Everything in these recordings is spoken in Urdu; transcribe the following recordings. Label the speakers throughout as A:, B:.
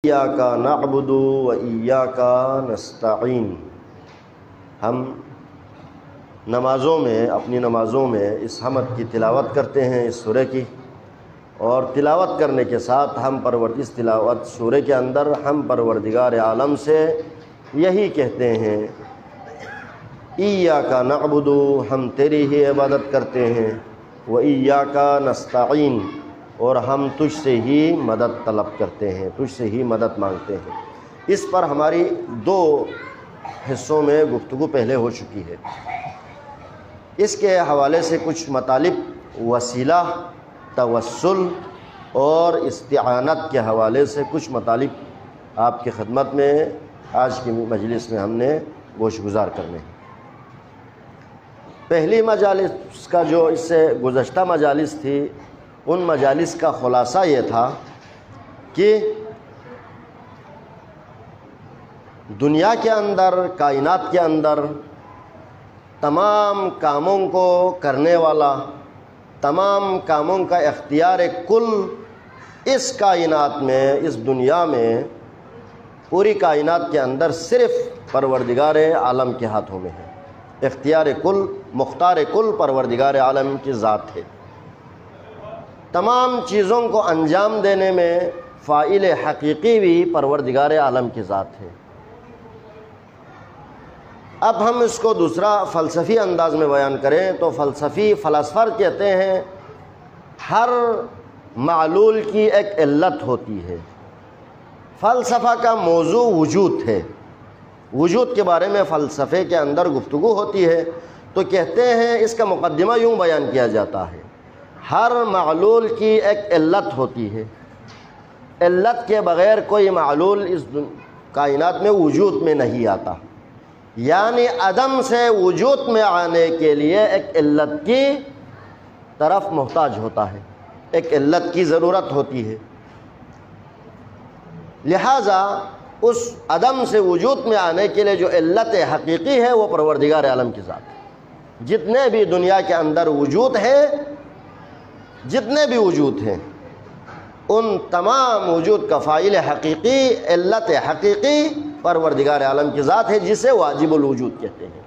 A: ایاک نعبد و ایاک نستعین۔ ہم نمازوں میں اپنی نمازوں میں اس حمد کی تلاوت کرتے ہیں اس سورہ کی، اور تلاوت کرنے کے ساتھ ہم اس تلاوت سورہ کے اندر ہم پروردگار عالم سے یہی کہتے ہیں ایاک نعبد، ہم تیری ہی عبادت کرتے ہیں، و ایاک نستعین، اور ہم تجھ سے ہی مدد طلب کرتے ہیں، تجھ سے ہی مدد مانگتے ہیں۔ اس پر ہماری دو حصوں میں گفتگو پہلے ہو چکی ہے۔ اس کے حوالے سے کچھ مطالب وسیلہ، توسل اور استعانت کے حوالے سے کچھ مطالب آپ کی خدمت میں آج کی مجلس میں ہم نے گوش گزار کرنے ہیں۔ پہلی مجالس کا جو اس سے گزشتہ مجالس تھی، ان مجالس کا خلاصہ یہ تھا کہ دنیا کے اندر، کائنات کے اندر تمام کاموں کو کرنے والا، تمام کاموں کا اختیار کل اس کائنات میں، اس دنیا میں، پوری کائنات کے اندر صرف پروردگار عالم کے ہاتھوں میں ہے۔ اختیار کل، مختار کل پروردگار عالم کی ذات ہے۔ تمام چیزوں کو انجام دینے میں فاعل حقیقی بھی پروردگار عالم کی ذات ہے۔ اب ہم اس کو دوسرا فلسفی انداز میں بیان کریں تو فلاسفر کہتے ہیں ہر معلول کی ایک علت ہوتی ہے۔ فلسفہ کا موضوع وجود ہے، وجود کے بارے میں فلسفے کے اندر گفتگو ہوتی ہے، تو کہتے ہیں اس کا مقدمہ یوں بیان کیا جاتا ہے، ہر معلول کی ایک علت ہوتی ہے، علت کے بغیر کوئی معلول اس کائنات میں وجود میں نہیں آتا، یعنی عدم سے وجود میں آنے کے لیے ایک علت کی طرف محتاج ہوتا ہے، ایک علت کی ضرورت ہوتی ہے۔ لہٰذا اس عدم سے وجود میں آنے کے لیے جو علت حقیقی ہے وہ پروردگار عالم کی ذات ہے۔ جتنے بھی دنیا کے اندر وجود ہے، جتنے بھی وجود ہیں، ان تمام وجود کا فاعل حقیقی، علت حقیقی پروردگار عالم کی ذات ہے، جسے واجب الوجود کہتے ہیں۔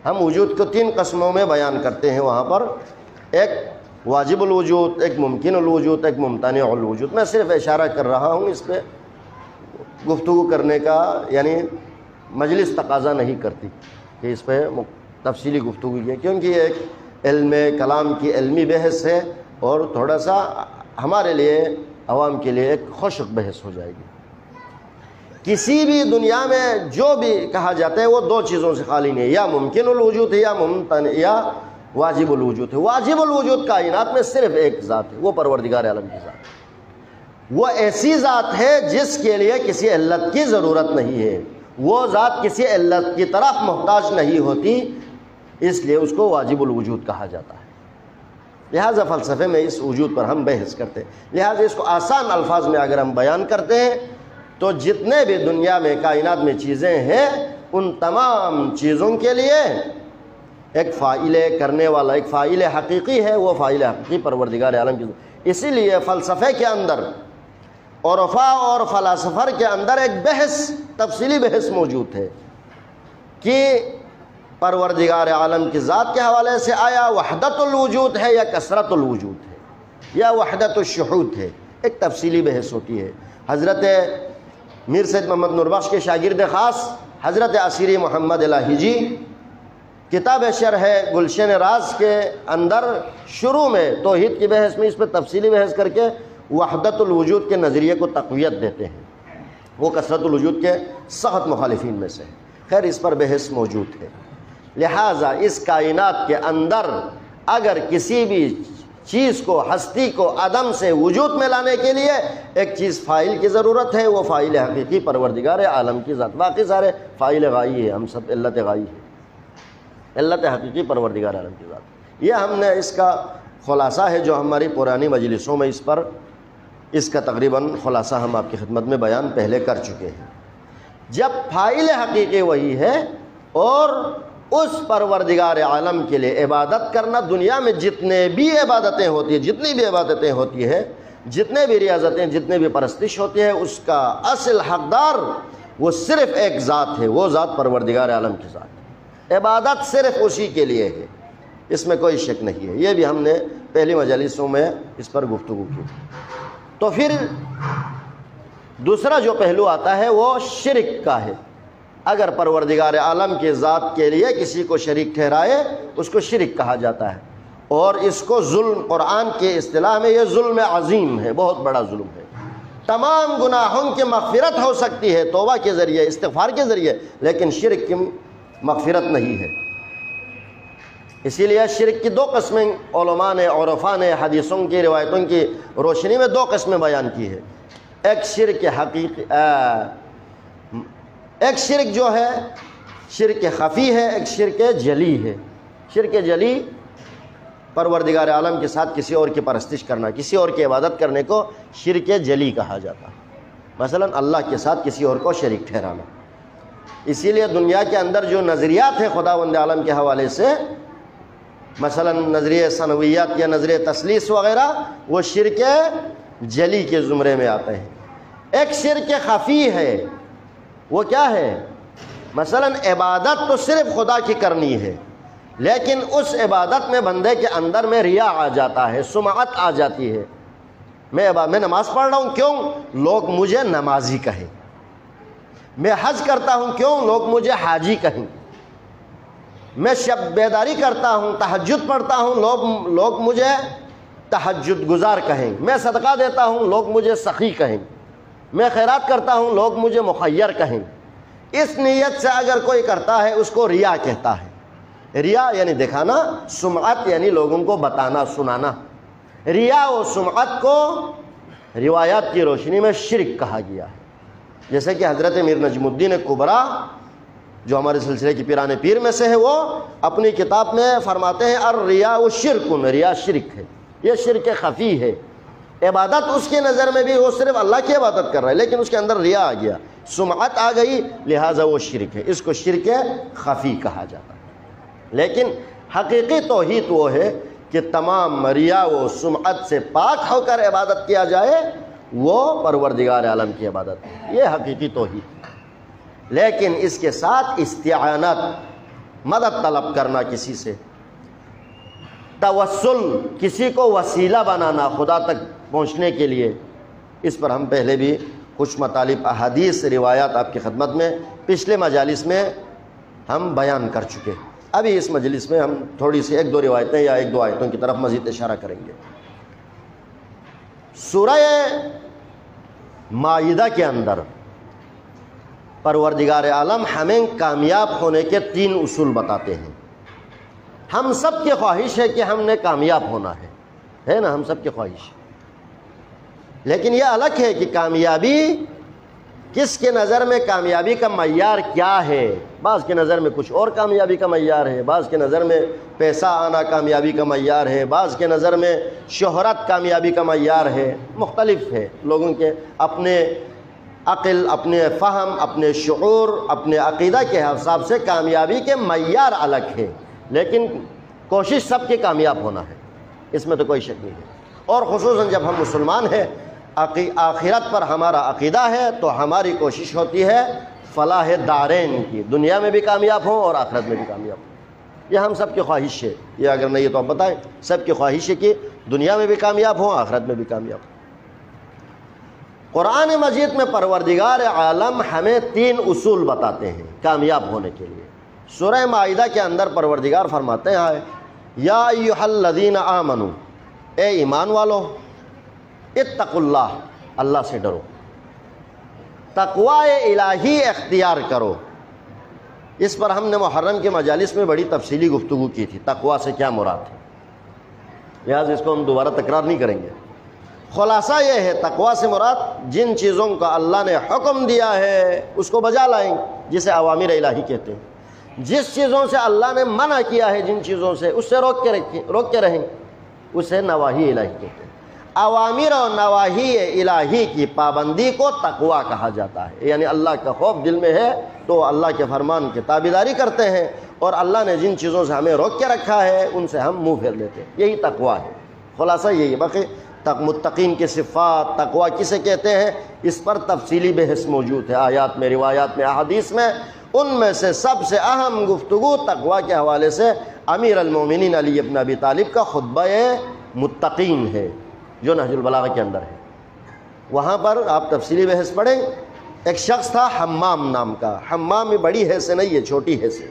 A: ہم وجود کو تین قسموں میں بیان کرتے ہیں وہاں پر، ایک واجب الوجود، ایک ممکن الوجود، ایک ممتنع الوجود۔ میں صرف اشارہ کر رہا ہوں، اس پہ گفتگو کرنے کا یعنی مجلس تقاضا نہیں کرتی کہ اس پہ تفصیلی گفتگو کی، کیونکہ یہ ایک علم کلام کی علمی بحث ہے، اور تھوڑا سا ہمارے لیے، عوام کے لیے ایک خشک بحث ہو جائے گی۔ کسی بھی دنیا میں جو بھی کہا جاتا ہے وہ دو چیزوں سے خالی نہیں ہے، یا ممکن الوجود ہے، یا ممتنع، یا واجب الوجود ہے۔ واجب الوجود کائنات میں صرف ایک ذات ہے، وہ پروردگار عالم کی ذات ہے۔ وہ ایسی ذات ہے جس کے لیے کسی علت کی ضرورت نہیں ہے، وہ ذات کسی علت کی طرف محتاج نہیں ہوتی، اس لیے اس کو واجب الوجود کہا جاتا ہے۔ لہٰذا فلسفے میں اس وجود پر ہم بحث کرتے ہیں۔ لہٰذا اس کو آسان الفاظ میں اگر ہم بیان کرتے ہیں تو جتنے بھی دنیا میں، کائنات میں چیزیں ہیں، ان تمام چیزوں کے لیے ایک فاعل کرنے والا، ایک فاعل حقیقی ہے، وہ فاعل حقیقی پروردگار عالم کی ذات۔ اسی لیے فلسفے کے اندر، عرفاء اور فلاسفر کے اندر ایک بحث، تفصیلی بحث موجود ہے کہ پروردگار عالم کی ذات کے حوالے سے آیا وحدت الوجود ہے یا کثرت الوجود ہے، یا وحدت الشہود ہے، ایک تفصیلی بحث ہوتی ہے۔ حضرت میر سید محمد نوربخش کے شاگرد خاص حضرت عصیری محمد الہی جی کتاب شرح گلشن راز کے اندر شروع میں توحید کی بحث میں اس پہ تفصیلی بحث کر کے وحدت الوجود کے نظریے کو تقویت دیتے ہیں۔ وہ کثرت الوجود کے سخت مخالفین میں سے، خیر اس پر بحث موجود ہے۔ لہٰذا اس کائنات کے اندر اگر کسی بھی چیز کو، ہستی کو عدم سے وجود میں لانے کے لیے ایک چیز فاعل کی ضرورت ہے، وہ فاعل حقیقی پروردگار عالم کی ذات۔ باقی سارے فاعل غائی ہے، ہم سب علت غائی ہے، علت حقیقی پروردگار عالم کی ذات۔ یہ ہم نے اس کا خلاصہ ہے جو ہماری پرانی مجلسوں میں اس کا تقریباً خلاصہ ہم آپ کی خدمت میں بیان پہلے کر چکے ہیں۔ جب فاعل حقیقی وہی ہے، اور اس پروردگار عالم کے لیے عبادت کرنا، دنیا میں جتنے بھی عبادتیں ہوتی ہیں، جتنی بھی عبادتیں ہوتی ہیں، جتنے بھی ریاضتیں، جتنے بھی پرستش ہوتی ہے، اس کا اصل حقدار وہ صرف ایک ذات ہے، وہ ذات پروردگار عالم کی ذات ہے۔ عبادت صرف اسی کے لیے ہے، اس میں کوئی شک نہیں ہے۔ یہ بھی ہم نے پہلی مجالسوں میں اس پر گفتگو کی۔ تو پھر دوسرا جو پہلو آتا ہے وہ شرک کا ہے۔ اگر پروردگار عالم کی ذات کے لیے کسی کو شریک ٹھہرائے اس کو شرک کہا جاتا ہے، اور اس کو ظلم، قرآن کے اصطلاح میں یہ ظلم عظیم ہے، بہت بڑا ظلم ہے۔ تمام گناہوں کی مغفرت ہو سکتی ہے توبہ کے ذریعے، استغفار کے ذریعے، لیکن شرک کی مغفرت نہیں ہے۔ اسی لیے شرک کی دو قسمیں علماء نے، عرفاء نے حدیثوں کی روایتوں کی روشنی میں دو قسمیں بیان کی ہے۔ ایک شرک حقیقی، ایک شرک جو ہے شرک خفی ہے، ایک شرک جلی ہے۔ شرک جلی پروردگار عالم کے ساتھ کسی اور کی پرستش کرنا، کسی اور کی عبادت کرنے کو شرک جلی کہا جاتا ہے۔ مثلا اللہ کے ساتھ کسی اور کو شریک ٹھہرانا۔ اسی لیے دنیا کے اندر جو نظریات ہیں خداوند عالم کے حوالے سے، مثلا نظریہ ثنویات یا نظریہ تثلیث وغیرہ، وہ شرک جلی کے زمرے میں آتے ہیں۔ ایک شرک خفی ہے، وہ کیا ہے؟ مثلا عبادت تو صرف خدا کی کرنی ہے، لیکن اس عبادت میں بندے کے اندر میں ریا آ جاتا ہے، سمعت آ جاتی ہے۔ میں نماز پڑھ رہا ہوں، کیوں؟ لوگ مجھے نمازی کہیں۔ میں حج کرتا ہوں، کیوں؟ لوگ مجھے حاجی کہیں۔ میں شب بیداری کرتا ہوں، تہجد پڑھتا ہوں، لوگ مجھے تہجد گزار کہیں۔ میں صدقہ دیتا ہوں، لوگ مجھے سخی کہیں۔ میں خیرات کرتا ہوں، لوگ مجھے مخیر کہیں۔ اس نیت سے اگر کوئی کرتا ہے اس کو ریا کہتا ہے۔ ریا یعنی دکھانا، سمعت یعنی لوگوں کو بتانا، سنانا۔ ریا و سمعت کو روایات کی روشنی میں شرک کہا گیا ہے۔ جیسے کہ حضرت میر نجم الدین کبریٰ جو ہمارے سلسلے کی پیران پیر میں سے ہے، وہ اپنی کتاب میں فرماتے ہیں الریا شرک، ریا شرک ہے، یہ شرک خفی ہے۔ عبادت اس کی نظر میں بھی وہ صرف اللہ کی عبادت کر رہا ہے، لیکن اس کے اندر ریا آ گیا، سمعت آ گئی، لہٰذا وہ شرک ہے۔ اس کو شرک خفی کہا جاتا ہے۔ لیکن حقیقی توحید وہ ہے کہ تمام ریا و سمعت سے پاک ہو کر عبادت کیا جائے، وہ پروردگار عالم کی عبادت ہے، یہ حقیقی توحید۔ لیکن اس کے ساتھ استعانت، مدد طلب کرنا کسی سے، توسل، کسی کو وسیلہ بنانا خدا تک پہنچنے کے لیے، اس پر ہم پہلے بھی کچھ مطالب، احادیث، روایات آپ کی خدمت میں پچھلے مجالس میں ہم بیان کر چکے۔ ابھی اس مجلس میں ہم تھوڑی سی ایک دو روایتیں یا ایک دو آیتوں کی طرف مزید اشارہ کریں گے۔ سورہ مائدہ کے اندر پروردگار عالم ہمیں کامیاب ہونے کے 3 اصول بتاتے ہیں۔ ہم سب کی خواہش ہے کہ ہم نے کامیاب ہونا ہے نا، ہم سب کی خواہش ہے، لیکن یہ الگ ہے کہ کامیابی کس کے نظر میں کامیابی کا معیار کیا ہے۔ بعض کے نظر میں کچھ اور کامیابی کا معیار ہے، بعض کے نظر میں پیسہ آنا کامیابی کا معیار ہے، بعض کے نظر میں شہرت کامیابی کا معیار ہے۔ مختلف ہے، لوگوں کے اپنے عقل، اپنے فہم، اپنے شعور، اپنے عقیدہ کے حساب سے کامیابی کے معیار الگ ہے، لیکن کوشش سب کے کامیاب ہونا ہے، اس میں تو کوئی شک نہیں ہے۔ اور خصوصاً جب ہم مسلمان ہیں، آخرت پر ہمارا عقیدہ ہے، تو ہماری کوشش ہوتی ہے فلاح دارین کی، دنیا میں بھی کامیاب ہوں اور آخرت میں بھی کامیاب ہوں۔ یہ ہم سب کی خواہش ہے، یہ اگر نہیں تو آپ بتائیں، سب کی خواہش ہے کہ دنیا میں بھی کامیاب ہوں، آخرت میں بھی کامیاب ہوں۔ قرآن مجید میں پروردگار عالم ہمیں 3 اصول بتاتے ہیں کامیاب ہونے کے لیے۔ سورہ مائدہ کے اندر پروردگار فرماتے ہیں یا ایھا الذین آمنوا، اے ایمان والو، اتقوا اللہ، اللہ سے ڈرو، تقوی الہی اختیار کرو۔ اس پر ہم نے محرم کے مجالس میں بڑی تفصیلی گفتگو کی تھی، تقوی سے کیا مراد ہے، لہٰذا اس کو ہم دوبارہ تکرار نہیں کریں گے۔ خلاصہ یہ ہے، تقوی سے مراد جن چیزوں کا اللہ نے حکم دیا ہے اس کو بجا لائیں، جسے اوامر الہی کہتے ہیں۔ جس چیزوں سے اللہ نے منع کیا ہے، جن چیزوں سے، اس سے روک کے رہیں، اسے نواہی الہی کہتے ہیں۔ اوامر و نواہی الہی کی پابندی کو تقوی کہا جاتا ہے، یعنی اللہ کا خوف دل میں ہے تو اللہ کے فرمان کی تابعداری کرتے ہیں، اور اللہ نے جن چیزوں سے ہمیں روک کے رکھا ہے ان سے ہم منہ پھیر لیتے ہیں، یہی تقوی ہے۔ خلاصہ یہی، باقی متقین کی صفات، تقوی کسے کہتے ہیں، اس پر تفصیلی بحث موجود ہے آیات میں، روایات میں، احادیث میں۔ ان میں سے سب سے اہم گفتگو تقوی کے حوالے سے امیر المومنین علی بن ابی طالب کا خطبہ متقین ہے، جو نہج البلاغہ کے اندر ہے۔ وہاں پر آپ تفصیلی بحث پڑھیں۔ ایک شخص تھا حمام نام کا، حمام میں بڑی حیث سے نہیں ہے، چھوٹی حیث سے۔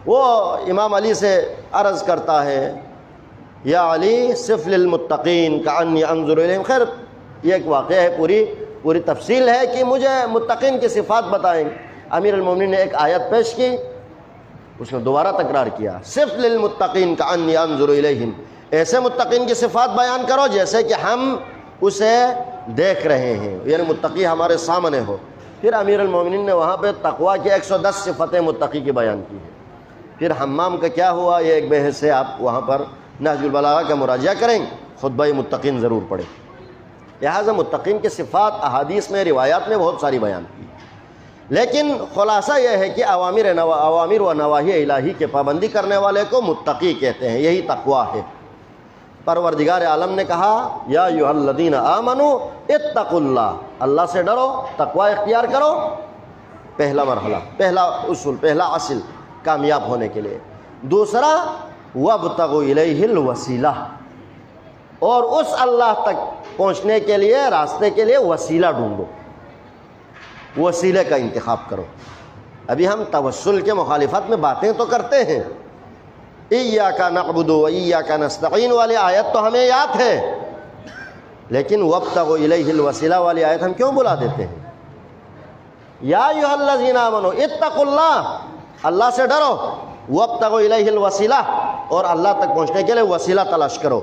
A: وہ امام علی سے عرض کرتا ہے، یا علی صف للمتقین کانی انظر الیہم۔ خیر یہ ایک واقعہ ہے، پوری تفصیل ہے کہ مجھے متقین کی صفات بتائیں۔ امیر المومنین نے ایک آیت پیش کی، اس نے دوبارہ تکرار کیا، صف للمتقین کانی انظر الیہم، ایسے متقین کی صفات بیان کرو جیسے کہ ہم اسے دیکھ رہے ہیں، یعنی متقی ہمارے سامنے ہو۔ پھر امیر المومنین نے وہاں پہ تقوی کی 110 صفتیں متقی کی بیان کی ہیں۔ پھر حمام کا کیا ہوا، یہ ایک بحث ہے، آپ وہاں پر نہج البلاغہ کا مراجعہ کریں، خطبہ متقین ضرور پڑھیں۔ لہٰذا متقین کی صفات احادیث میں، روایات میں بہت ساری بیان کی، لیکن خلاصہ یہ ہے کہ اوامر و نواہی الہی کے پابندی کرنے والے کو متقی کہتے ہیں، یہی تقوی ہے۔ پروردگار عالم نے کہا، یا ایھا الذین آمنوا اتقوا اللہ، اللہ سے ڈرو، تقوی اختیار کرو۔ پہلا مرحلہ، پہلا اصول، پہلا اصل کامیاب ہونے کے لیے۔ دوسرا وابتغوا الیہ الوسیلہ، اور اس اللہ تک پہنچنے کے لیے، راستے کے لیے وسیلہ ڈھونڈو، وسیلے کا انتخاب کرو۔ ابھی ہم توسل کے مخالفت میں باتیں تو کرتے ہیں، ایاک نعبد و ایاک نستعین والی آیت تو ہمیں یاد ہے، لیکن وابتغوا الیہ الوسیلہ والی آیت ہم کیوں بلا دیتے ہیں؟ یا ایھا الذین آمنوا اتقوا اللہ، اللہ سے ڈرو، وابتغوا الیہ الوسیلہ، اور اللہ تک پہنچنے کے لیے وسیلہ تلاش کرو۔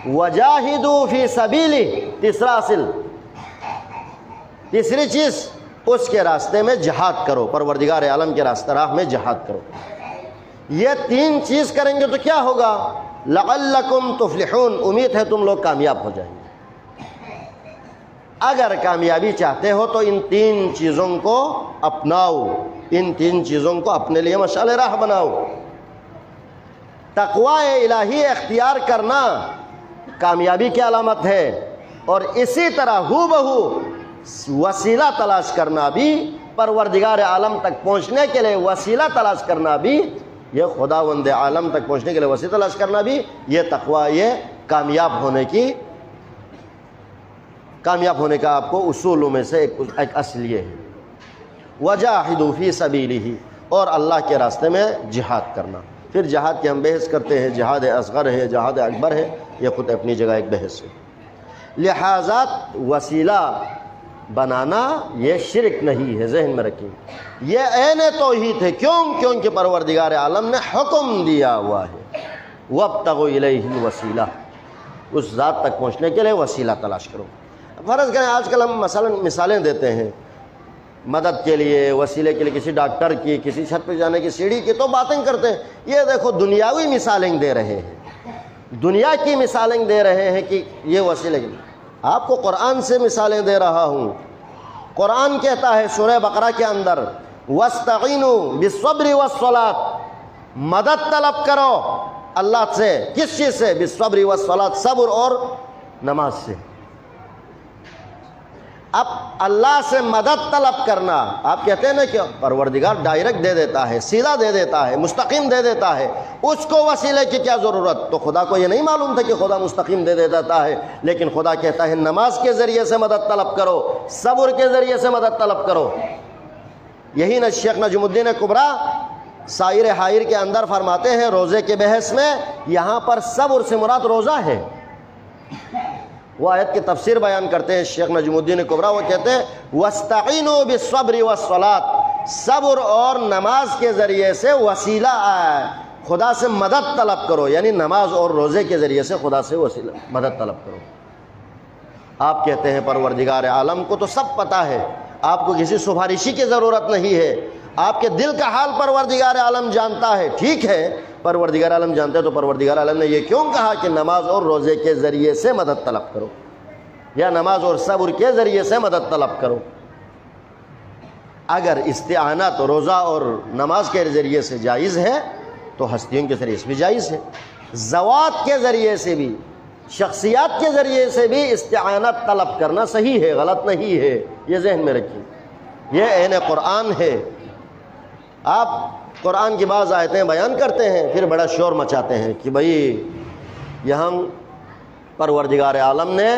A: وجاہدوا فی سبیلہ، تیسرا اصل، تیسری چیز، اس کے راستے میں جہاد کرو، پروردگار عالم کے راستہ راہ میں جہاد کرو۔ یہ تین چیز کریں گے تو کیا ہوگا؟ لعلکم تفلحون، امید ہے تم لوگ کامیاب ہو جائیں گے۔ اگر کامیابی چاہتے ہو تو ان تین چیزوں کو اپناؤ، ان تین چیزوں کو اپنے لیے مشعل راہ بناؤ۔ تقوی الہی اختیار کرنا کامیابی کی علامت ہے، اور اسی طرح ہو بہو وسیلہ تلاش کرنا بھی، پروردگار عالم تک پہنچنے کے لیے وسیلہ تلاش کرنا بھی، یہ خداوند عالم تک پہنچنے کے لیے وسیلہ تلاش کرنا بھی، یہ تقوی، یہ کامیاب ہونے کا آپ کو اصولوں میں سے ایک اصل یہ ہے۔ وجاہدوا فی سبیلہ، اور اللہ کے راستے میں جہاد کرنا۔ پھر جہاد کی ہم بحث کرتے ہیں، جہاد اصغر ہے، جہاد اکبر ہے، یہ خود اپنی جگہ ایک بحث ہے۔ لہذا وسیلہ بنانا یہ شرک نہیں ہے، ذہن میں رکھیں، یہ عین توحید ہے۔ کیونکہ پروردگار عالم نے حکم دیا ہوا ہے، وابتغوا الیہ الوسیلہ، اس ذات تک پہنچنے کے لیے وسیلہ تلاش کرو۔ فرض کریں آج کل ہم مثالیں دیتے ہیں مدد کے لیے، وسیلے کے لیے، کسی ڈاکٹر کی، کسی چھت پہ جانے کی، سیڑھی کی، تو باتیں کرتے ہیں۔ یہ دیکھو دنیاوی مثالیں دے رہے ہیں، دنیا کی مثالیں دے رہے ہیں کہ یہ وسیلے کے لیے۔ آپ کو قرآن سے مثالیں دے رہا ہوں۔ قرآن کہتا ہے سورہ بقرہ کے اندر، وَاسْتَعِینُوا بِالصَّبْرِ وَالصَّلَاةِ، مدد طلب کرو اللہ سے، کس چیز سے؟ بِالصَّبْرِ وَالصَّلَاةِ، صبر اور نماز سے۔ اب اللہ سے مدد طلب کرنا، آپ کہتے ہیں نا کہ پروردگار ڈائریکٹ دے دیتا ہے، سیدھا دے دیتا ہے، مستقیم دے دیتا ہے، اس کو وسیلے کی کیا ضرورت؟ تو خدا کو یہ نہیں معلوم تھا کہ خدا مستقیم دے دیتا ہے، لیکن خدا کہتا ہے نماز کے ذریعے سے مدد طلب کرو، صبر کے ذریعے سے مدد طلب کرو۔ یہی نا شیخ نجم الدین کبریٰ سائر حائر کے اندر فرماتے ہیں روزے کے بحث میں، یہاں پر صبر سے مراد روزہ ہے۔ وہ آیت کی تفسیر بیان کرتے ہیں شیخ نجم الدین کبریٰ، وہ کہتے ہیں وَاسْتَعِینُوا بِالصَّبْرِ وَالصَّلَاةِ، صبر اور نماز کے ذریعے سے وسیلہ خدا سے مدد طلب کرو، یعنی نماز اور روزے کے ذریعے سے خدا سے وسیلہ مدد طلب کرو۔ آپ کہتے ہیں پروردگار عالم کو تو سب پتہ ہے، آپ کو کسی سفارشی کی ضرورت نہیں ہے، آپ کے دل کا حال پروردگار عالم جانتا ہے۔ ٹھیک ہے، پروردگار عالم جانتے تو پروردگار عالم نے یہ کیوں کہا کہ نماز اور روزے کے ذریعے سے مدد طلب کرو، یا نماز اور صبر کے ذریعے سے مدد طلب کرو؟ اگر استعانت روزہ اور نماز کے ذریعے سے جائز ہے تو ہستیوں کے ذریعے سے بھی جائز ہے۔ ذوات کے ذریعے سے بھی، شخصیات کے ذریعے سے بھی استعانت طلب کرنا صحیح ہے، غلط نہیں ہے، یہ ذہن میں رکھیے۔ یہ عین قرآن ہے۔ آپ قرآن کی بعض آیتیں بیان کرتے ہیں، پھر بڑا شور مچاتے ہیں کہ بھئی یہاں پروردگار عالم نے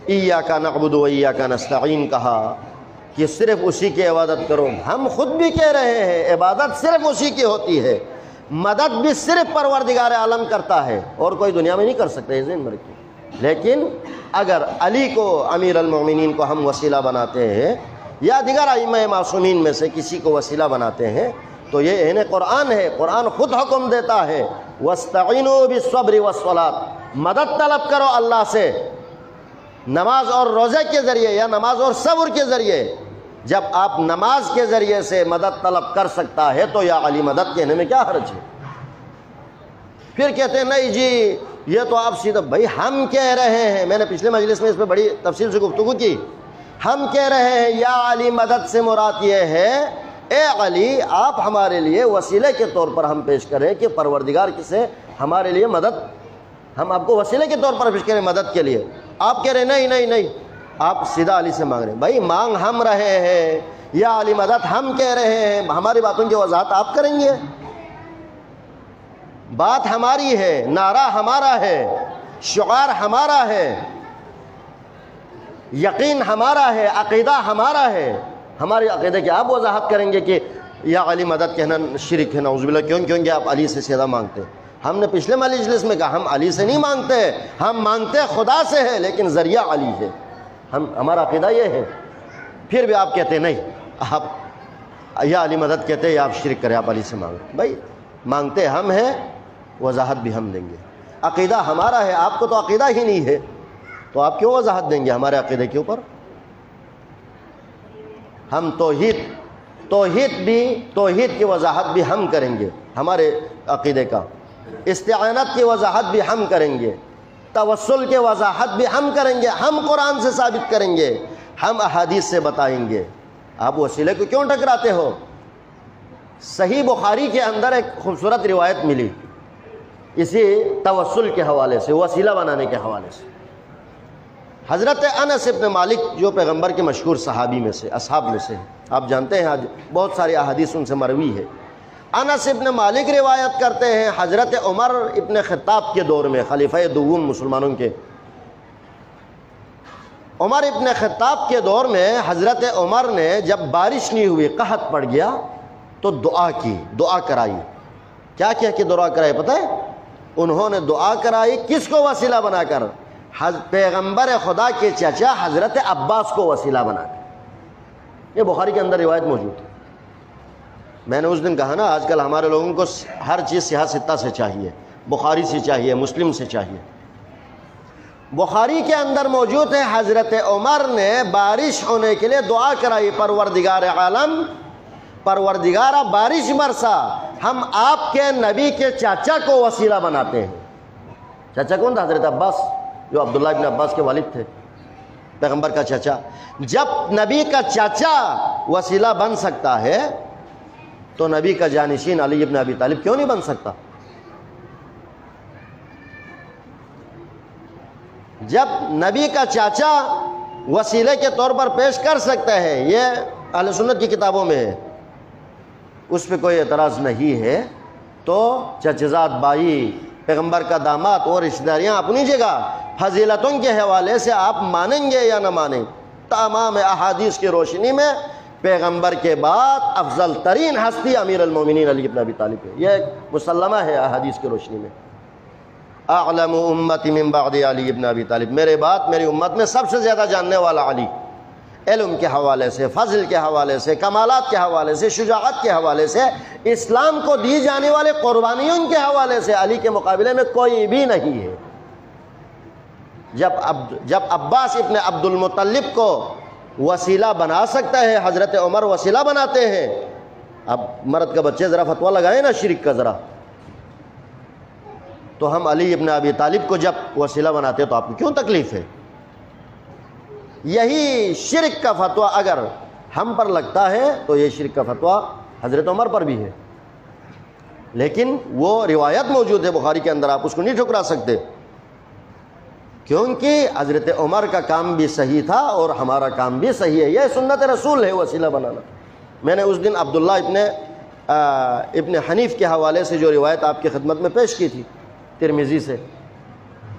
A: ایاک نعبد و ایاک نستعین کہا کہ صرف اسی کی عبادت کرو۔ ہم خود بھی کہہ رہے ہیں عبادت صرف اسی کی ہوتی ہے، مدد بھی صرف پروردگار عالم کرتا ہے، اور کوئی دنیا میں نہیں کر سکتا، یہ ذہن میں رکھیے۔ لیکن اگر علی کو امیر المومنین کو ہم وسیلہ بناتے ہیں یا دیگر ائمہ معصومین میں سے کسی کو وسیلہ بناتے ہیں تو یہ عین قرآن ہے۔ قرآن خود حکم دیتا ہے وَاسْتَعِينُوا بِالصَّبْرِ وَالصَّلَاةِ، مدد طلب کرو اللہ سے نماز اور روزے کے ذریعے یا نماز اور صبر کے ذریعے۔ جب آپ نماز کے ذریعے سے مدد طلب کر سکتا ہے تو یا علی مدد کہنے میں کیا حرج ہے؟ پھر کہتے ہیں نہیں جی یہ تو آپ سیدھا، بھائی ہم کہہ رہے ہیں، میں نے پچھلے مجلس میں اس پہ بڑی تفصیل سے گفتگو کی، ہم کہہ رہے ہیں یا علی مدد سے مراد یہ ہے اے علی آپ ہمارے لیے وسیلے کے طور پر ہم پیش کریں کہ پروردگار کسے ہمارے لیے مدد، ہم آپ کو وسیلے کے طور پر پیش کریں مدد کے لیے۔ آپ کہہ رہے ہیں نہیں، آپ سیدھا علی سے مانگ رہے ہیں۔ بھائی مانگ ہم رہے ہیں، یا علی مدد ہم کہہ رہے ہیں، ہماری باتوں کی وضاحت آپ کریں گے؟ بات ہماری ہے، نعرہ ہمارا ہے، شعار ہمارا ہے، یقین ہمارا ہے، عقیدہ ہمارا ہے، ہمارے عقیدے کی آپ وضاحت کریں گے کہ یا علی مدد کہنا شرک ہے، نعوذ باللہ، کیوں کہ آپ علی سے سیدھا مانگتے ہیں۔ ہم نے پچھلے مجلس میں کہا ہم علی سے نہیں مانگتے، ہم مانگتے خدا سے ہے، لیکن ذریعہ علی ہے، ہمارا عقیدہ یہ ہے۔ پھر بھی آپ کہتے ہیں نہیں، آپ یا علی مدد کہتے ہیں یا آپ شرک کریں، آپ علی سے مانگیں۔ بھائی مانگتے ہم ہیں، وضاحت بھی ہم دیں گے، عقیدہ ہمارا ہے، آپ کو تو عقیدہ ہی نہیں ہے تو آپ کیوں وضاحت دیں گے ہمارے عقیدے کے اوپر؟ ہم توحید کی وضاحت بھی ہم کریں گے، ہمارے عقیدے کا استعانت کی وضاحت بھی ہم کریں گے، توسل کی وضاحت بھی ہم کریں گے، ہم قرآن سے ثابت کریں گے، ہم احادیث سے بتائیں گے۔ آپ وسیلے کو کیوں ٹکراتے ہو؟ صحیح بخاری کے اندر ایک خوبصورت روایت ملی اسی توسل کے حوالے سے، وسیلہ بنانے کے حوالے سے۔ حضرت انس ابن مالک جو پیغمبر کے مشہور صحابی میں سے، اصحاب میں سے، آپ جانتے ہیں آج بہت ساری احادیث ان سے مروی ہے۔ انس ابن مالک روایت کرتے ہیں حضرت عمر ابن خطاب کے دور میں، خلیفہ دوم مسلمانوں کے، عمر ابن خطاب کے دور میں حضرت عمر نے جب بارش نہیں ہوئی، قحط پڑ گیا تو دعا کرائی۔ کیا کہ دعا کرائی پتہ ہے؟ انہوں نے دعا کرائی کس کو وسیلہ بنا کر؟ پیغمبر خدا کے چچا حضرت عباس کو وسیلہ بنا کر۔ یہ بخاری کے اندر روایت موجود ہے۔ میں نے اس دن کہا نا آج کل ہمارے لوگوں کو ہر چیز صحیح ستہ سے چاہیے، بخاری سے چاہیے، مسلم سے چاہیے۔ بخاری کے اندر موجود ہے حضرت عمر نے بارش ہونے کے لیے دعا کرائی، پروردگار عالم، پروردگارہ بارش برسا، ہم آپ کے نبی کے چاچا کو وسیلہ بناتے ہیں۔ چاچا کون تھا؟ حضرت عباس، جو عبداللہ ابن عباس کے والد تھے، پیغمبر کا چاچا۔ جب نبی کا چاچا وسیلہ بن سکتا ہے تو نبی کا جانشین علی ابن ابی طالب کیوں نہیں بن سکتا؟ جب نبی کا چاچا وسیلے کے طور پر پیش کر سکتا ہے، یہ اہل سنت کی کتابوں میں ہے، اس پہ کوئی اعتراض نہیں ہے، تو چچزاد بھائی، پیغمبر کا داماد اور رشتہ داریاں اپنی جگہ، فضیلتوں کے حوالے سے آپ مانیں گے یا نہ مانیں، تمام احادیث کی روشنی میں پیغمبر کے بعد افضل ترین ہستی امیر المومنین علی ابن ابی طالب ہے، یہ ایک مسلمہ ہے احادیث کی روشنی میں۔ اعلم امتی من بعد علی ابن ابی طالب، میرے بعد میری امت میں سب سے زیادہ جاننے والا علی، علم کے حوالے سے، فضل کے حوالے سے، کمالات کے حوالے سے، شجاعت کے حوالے سے، اسلام کو دی جانے والے قربانیوں کے حوالے سے علی کے مقابلے میں کوئی بھی نہیں ہے۔ جب عباس ابن عبد المطلب کو وسیلہ بنا سکتا ہے، حضرت عمر وسیلہ بناتے ہیں، اب مرد کا بچے ذرا فتویٰ لگائے نا شرک کا ذرا، تو ہم علی ابن ابی طالب کو جب وسیلہ بناتے ہیں تو آپ کو کیوں تکلیف ہے؟ یہی شرک کا فتویٰ اگر ہم پر لگتا ہے تو یہ شرک کا فتویٰ حضرت عمر پر بھی ہے۔ لیکن وہ روایت موجود ہے بخاری کے اندر، آپ اس کو نہیں ٹھکرا سکتے، کیونکہ حضرت عمر کا کام بھی صحیح تھا اور ہمارا کام بھی صحیح ہے، یہ سنت رسول ہے وسیلہ بنانا۔ میں نے اس دن عبداللہ ابن حنیف کے حوالے سے جو روایت آپ کی خدمت میں پیش کی تھی ترمذی سے،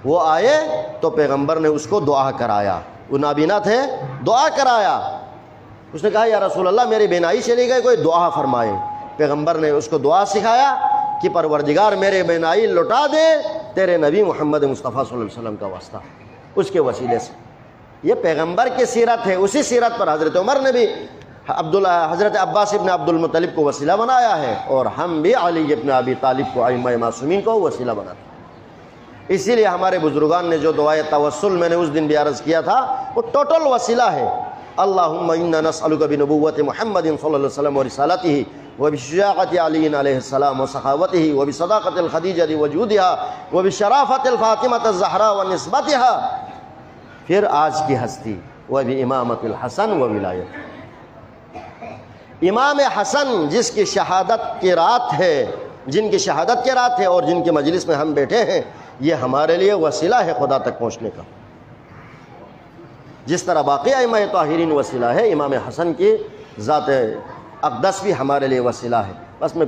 A: وہ آئے تو پیغمبر نے اس کو دعا کرایا، وہ نابینا تھے، دعا کرایا۔ اس نے کہا یا رسول اللہ میری بینائی چلی گئی، کوئی دعا فرمائے۔ پیغمبر نے اس کو دعا سکھایا کہ پروردگار میرے بینائی لوٹا دے تیرے نبی محمد مصطفیٰ صلی اللہ علیہ وسلم کا واسطہ، اس کے وسیلے سے۔ یہ پیغمبر کی سیرت ہے، اسی سیرت پر حضرت عمر نے بھی حضرت عباس ابن عبد المطلب کو وسیلہ بنایا ہے، اور ہم بھی علی ابن ابی طالب کو، ائمہ معصومین کو وسیلہ بناتے ہیں۔ اسی لیے ہمارے بزرگان نے جو دعائے توسل میں نے اس دن بھی عرض کیا تھا، وہ ٹوٹل وسیلہ ہے۔ اللہم انا نسألک بنبوت محمد صلی اللہ علیہ وسلم ورسالتہ وبشجاعت علی علیہ السلام وصحابتہ وبصداقت الخدیجہ وجودها وبشرافت الفاطمۃ الزہراء ونسبتها، پھر آج کی ہستی وبامامۃ الحسن وولایت۔ امام حسن جس کی شہادت کی رات ہے، جن کی شہادت کی رات ہے اور جن کے مجلس میں ہم بیٹھے ہیں، یہ ہمارے لیے وسیلہ ہے خدا تک پہنچنے کا، جس طرح باقی ائمہ طاہرین وسیلہ ہے، امام حسن کی ذات اقدس بھی ہمارے لیے وسیلہ ہے۔ بس میں